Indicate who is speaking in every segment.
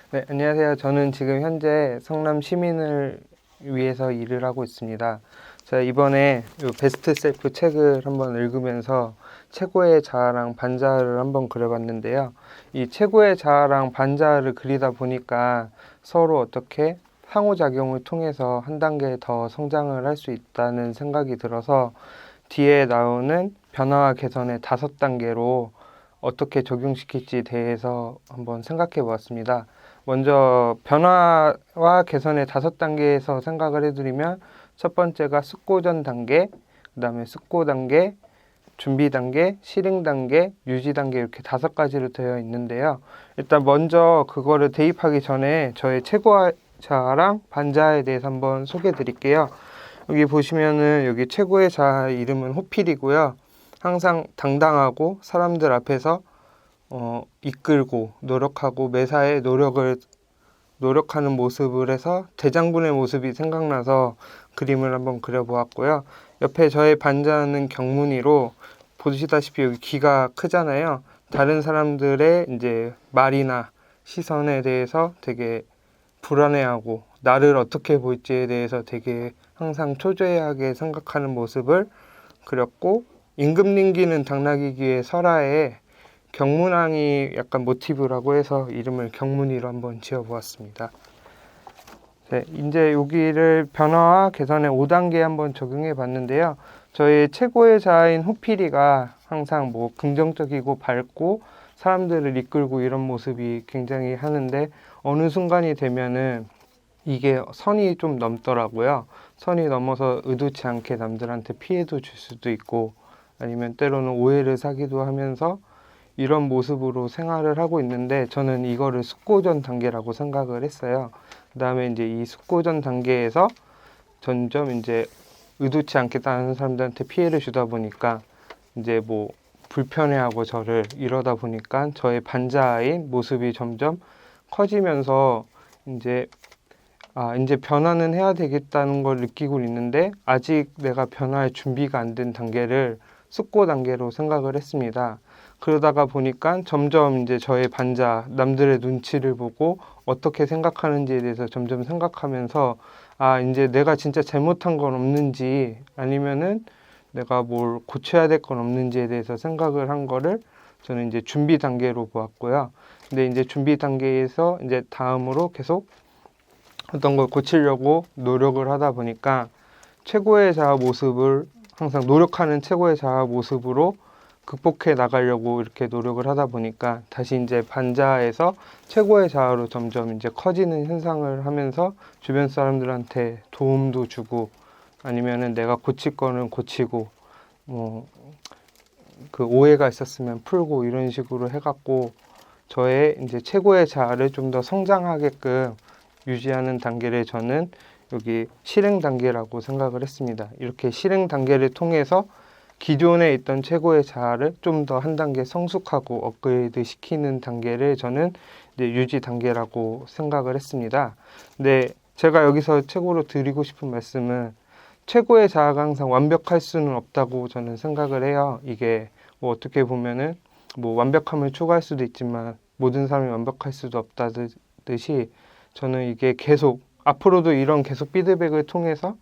Speaker 1: 네, 안녕하세요. 저는 지금 현재 성남 시민을 위해서 일을 하고 있습니다. 제가 이번에 요 베스트 셀프 책을 한번 읽으면서 최고의 자아랑 반자아를 한번 그려봤는데요. 이 최고의 자아랑 반자아를 그리다 보니까 서로 어떻게 상호작용을 통해서 한 단계 더 성장을 할 수 있다는 생각이 들어서 뒤에 나오는 변화와 개선의 5단계로 어떻게 적용시킬지에 대해서 한번 생각해 보았습니다. 먼저 변화와 개선의 5단계에서 생각을 해드리면 첫 번째가 숙고전 단계, 그 다음에 숙고 단계, 준비 단계, 실행 단계, 유지 단계 이렇게 5가지로 되어 있는데요. 일단 먼저 그거를 대입하기 전에 저의 최고자랑 반자에 대해서 한번 소개해 드릴게요. 여기 보시면은 여기 최고의 자 이름은 호필이고요. 항상 당당하고 사람들 앞에서 이끌고 노력하고 매사에 노력하는 모습을 해서 대장군의 모습이 생각나서 그림을 한번 그려보았고요. 옆에 저의 반자는 경문이로 보시다시피 여기 귀가 크잖아요. 다른 사람들의 이제 말이나 시선에 대해서 되게 불안해하고 나를 어떻게 볼지에 대해서 되게 항상 초조해하게 생각하는 모습을 그렸고, 임금님기는 당나귀 귀의 설화에 경문왕이 약간 모티브라고 해서 이름을 경문이로 한번 지어보았습니다. 네, 이제 여기를 변화와 개선의 5단계에 한번 적용해 봤는데요. 저희 최고의 자아인 호피리가 항상 뭐 긍정적이고 밝고 사람들을 이끌고 이런 모습이 굉장히 하는데 어느 순간이 되면은 이게 선이 좀 넘더라고요. 선이 넘어서 의도치 않게 남들한테 피해도 줄 수도 있고 아니면 때로는 오해를 사기도 하면서 이런 모습으로 생활을 하고 있는데 저는 이거를 숙고전 단계라고 생각을 했어요. 그 다음에 이제 이 숙고전 단계에서 점점 이제 의도치 않게 다른 사람들한테 피해를 주다 보니까 이제 뭐 불편해하고 저를 이러다 보니까 저의 반자아인 모습이 점점 커지면서 이제 이제 변화는 해야 되겠다는 걸 느끼고 있는데 아직 내가 변화할 준비가 안 된 단계를 숙고 단계로 생각을 했습니다. 그러다가 보니까 점점 이제 저의 반자, 남들의 눈치를 보고 어떻게 생각하는지에 대해서 점점 생각하면서 이제 내가 진짜 잘못한 건 없는지 아니면은 내가 뭘 고쳐야 될 건 없는지에 대해서 생각을 한 거를 저는 이제 준비 단계로 보았고요. 근데 이제 준비 단계에서 이제 다음으로 계속 어떤 걸 고치려고 노력을 하다 보니까 최고의 자아 모습을 항상 노력하는 최고의 자아 모습으로 극복해 나가려고 이렇게 노력을 하다 보니까 다시 이제 반자아에서 최고의 자아로 점점 이제 커지는 현상을 하면서 주변 사람들한테 도움도 주고 아니면은 내가 고칠 거는 고치고 뭐 그 오해가 있었으면 풀고 이런 식으로 해갖고 저의 이제 최고의 자아를 좀 더 성장하게끔 유지하는 단계를 저는 여기 실행 단계라고 생각을 했습니다. 이렇게 실행 단계를 통해서 기존에 있던 최고의 자아를 좀 더 한 단계 성숙하고 업그레이드 시키는 단계를 저는 이제 유지 단계라고 생각을 했습니다. 근데 제가 여기서 최고로 드리고 싶은 말씀은 최고의 자아가 항상 완벽할 수는 없다고 저는 생각을 해요. 이게 뭐 어떻게 보면은 뭐 완벽함을 추구할 수도 있지만 모든 사람이 완벽할 수도 없다듯이 저는 이게 계속 앞으로도 이런 계속 피드백을 통해서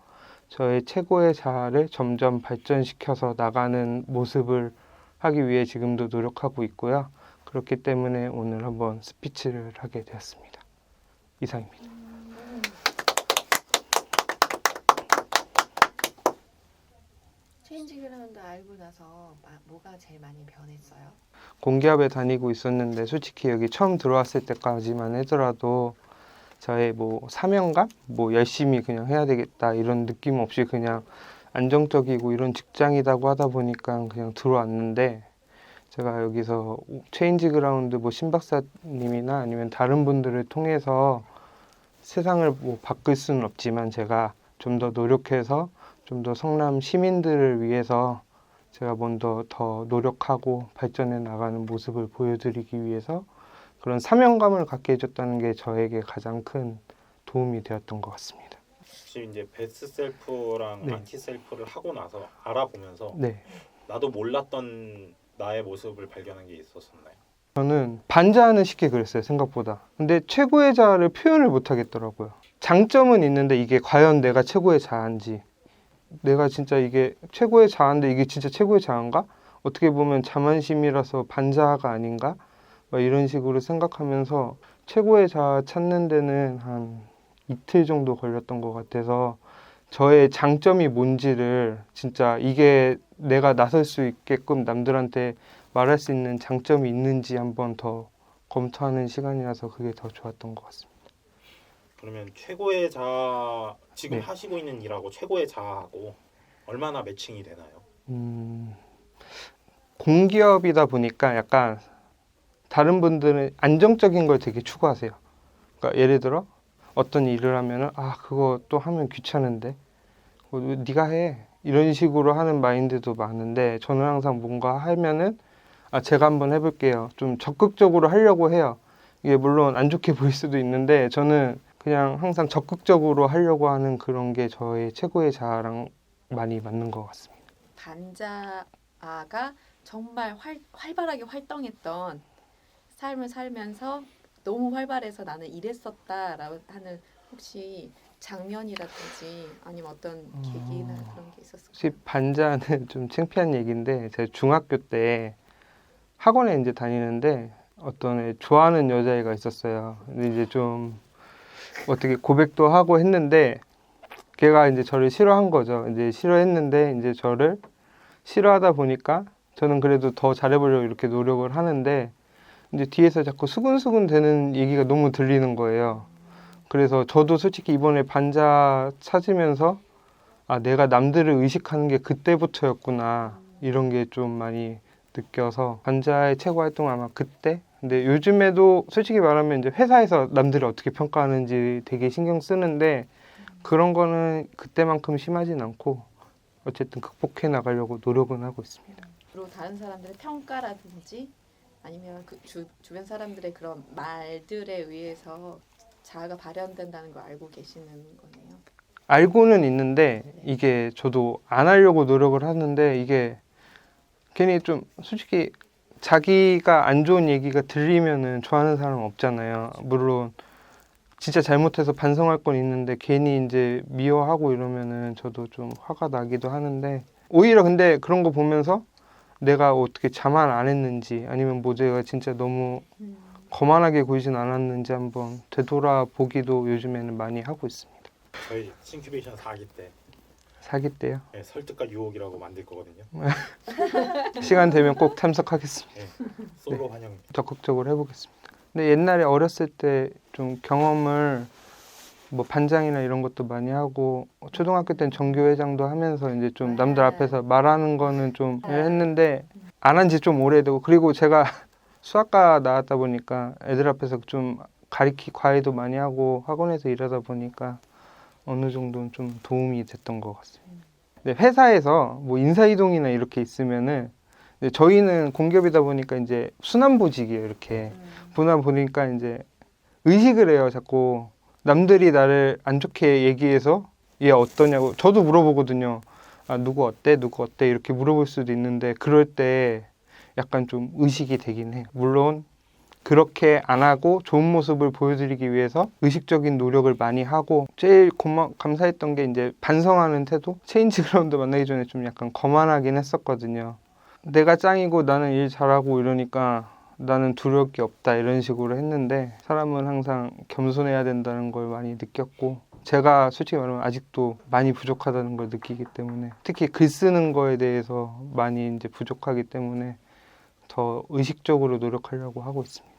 Speaker 1: 저의 최고의 자아를 점점 발전시켜서 나가는 모습을 하기 위해 지금도 노력하고 있고요. 그렇기 때문에 오늘 한번 스피치를 하게 되었습니다. 이상입니다.
Speaker 2: 체인지 그라운드 알고 나서 뭐가 제일 많이 변했어요?
Speaker 1: 공기업에 다니고 있었는데 솔직히 여기 처음 들어왔을 때까지만 하더라도 저의 뭐 사명감, 뭐 열심히 그냥 해야 되겠다 이런 느낌 없이 그냥 안정적이고 이런 직장이라고 하다 보니까 그냥 들어왔는데 제가 여기서 체인지 그라운드 뭐 신박사님이나 아니면 다른 분들을 통해서 세상을 뭐 바꿀 수는 없지만 제가 좀 더 노력해서 좀 더 성남 시민들을 위해서 제가 먼저 더 노력하고 발전해 나가는 모습을 보여드리기 위해서 그런 사명감을 갖게 해줬다는 게 저에게 가장 큰 도움이 되었던 것 같습니다.
Speaker 3: 혹시 이제 베스트 셀프랑
Speaker 1: 네,
Speaker 3: 안티 셀프를 하고 나서 알아보면서
Speaker 1: 네.
Speaker 3: 나도 몰랐던 나의 모습을 발견한 게 있었었나요?
Speaker 1: 저는 반자는 쉽게 그랬어요, 생각보다. 근데 최고의 자아를 표현을 못 하겠더라고요. 장점은 있는데 이게 과연 내가 최고의 자아인지, 내가 진짜 이게 최고의 자아인데 이게 진짜 최고의 자아인가? 어떻게 보면 자만심이라서 반자아가 아닌가? 막 이런 식으로 생각하면서 최고의 자아 찾는 데는 한 이틀 정도 걸렸던 것 같아서 저의 장점이 뭔지를 진짜 이게 내가 나설 수 있게끔 남들한테 말할 수 있는 장점이 있는지 한번 더 검토하는 시간이라서 그게 더 좋았던 것 같습니다.
Speaker 3: 그러면 최고의 자아 지금
Speaker 1: 네.
Speaker 3: 하시고 있는 일하고 최고의 자아하고 얼마나 매칭이 되나요?
Speaker 1: 공기업이다 보니까 약간 다른 분들은 안정적인 걸 되게 추구하세요. 그러니까 예를 들어 어떤 일을 하면은 그거 또 하면 귀찮은데 네가 해 이런 식으로 하는 마인드도 많은데 저는 항상 뭔가 하면은 제가 한번 해볼게요. 좀 적극적으로 하려고 해요. 이게 물론 안 좋게 보일 수도 있는데 저는 그냥 항상 적극적으로 하려고 하는 그런 게 저의 최고의 자아랑 많이 맞는 것 같습니다.
Speaker 4: 반자아가 정말 활발하게 활동했던 삶을 살면서 너무 활발해서 나는 이랬었다라고 하는 혹시 장면이라든지 아니면 어떤 계기나 그런 게 있었을까요?
Speaker 1: 혹시 반자는 좀 창피한 얘기인데 제가 중학교 때 학원에 이제 다니는데 어떤 애 좋아하는 여자애가 있었어요. 근데 이제 좀 어떻게 고백도 하고 했는데 걔가 이제 저를 싫어한 거죠. 이제 싫어했는데 이제 저를 싫어하다 보니까 저는 그래도 더 잘해보려고 이렇게 노력을 하는데 이제 뒤에서 자꾸 수근수근 되는 얘기가 너무 들리는 거예요. 그래서 저도 솔직히 이번에 반자 찾으면서 내가 남들을 의식하는 게 그때부터였구나 이런 게 좀 많이 느껴서 반자의 최고 활동은 아마 그때. 근데 요즘에도 솔직히 말하면 이제 회사에서 남들이 어떻게 평가하는지 되게 신경 쓰는데 그런 거는 그때만큼 심하진 않고 어쨌든 극복해 나가려고 노력은 하고 있습니다.
Speaker 4: 주로 다른 사람들의 평가라든지 아니면 그 주변 사람들의 그런 말들에 의해서 자아가 발현된다는 걸 알고 계시는 거네요.
Speaker 1: 알고는 있는데 이게 저도 안 하려고 노력을 하는데 이게 괜히 좀 솔직히 자기가 안 좋은 얘기가 들리면은 좋아하는 사람은 없잖아요. 물론 진짜 잘못해서 반성할 건 있는데 괜히 이제 미워하고 이러면은 저도 좀 화가 나기도 하는데 오히려 근데 그런 거 보면서 내가 어떻게 자만 안 했는지 아니면 뭐 제가 진짜 너무 거만하게 굴진 않았는지 한번 되돌아보기도 요즘에는 많이 하고 있습니다.
Speaker 3: 저희 신큐베이션 4기 때
Speaker 1: 사기 때요.
Speaker 3: 설득과 유혹이라고 만들 거거든요.
Speaker 1: 시간 되면 꼭 참석하겠습니다.
Speaker 3: 솔로 환영.
Speaker 1: 적극적으로 해보겠습니다. 근데 옛날에 어렸을 때 좀 경험을 뭐 반장이나 이런 것도 많이 하고 초등학교 때는 전교회장도 하면서 이제 좀 남들 앞에서 말하는 거는 좀 했는데 안 한 지 좀 오래되고 그리고 제가 수학과 나왔다 보니까 애들 앞에서 좀 과외도 많이 하고 학원에서 일하다 보니까 어느 정도는 좀 도움이 됐던 것 같습니다. 근데 회사에서 뭐 인사이동이나 이렇게 있으면은 이제 저희는 공기업이다 보니까 이제 순환보직이에요. 이렇게 보다 보니까 이제 의식을 해요. 자꾸 남들이 나를 안 좋게 얘기해서 얘 어떠냐고 저도 물어보거든요. 누구 어때? 누구 어때? 이렇게 물어볼 수도 있는데 그럴 때 약간 좀 의식이 되긴 해. 물론 그렇게 안 하고 좋은 모습을 보여드리기 위해서 의식적인 노력을 많이 하고 제일 감사했던 게 이제 반성하는 태도? 체인지 그라운드 만나기 전에 좀 약간 거만하긴 했었거든요. 내가 짱이고 나는 일 잘하고 이러니까 나는 두려울 게 없다 이런 식으로 했는데 사람은 항상 겸손해야 된다는 걸 많이 느꼈고 제가 솔직히 말하면 아직도 많이 부족하다는 걸 느끼기 때문에 특히 글 쓰는 거에 대해서 많이 이제 부족하기 때문에 더 의식적으로 노력하려고 하고 있습니다.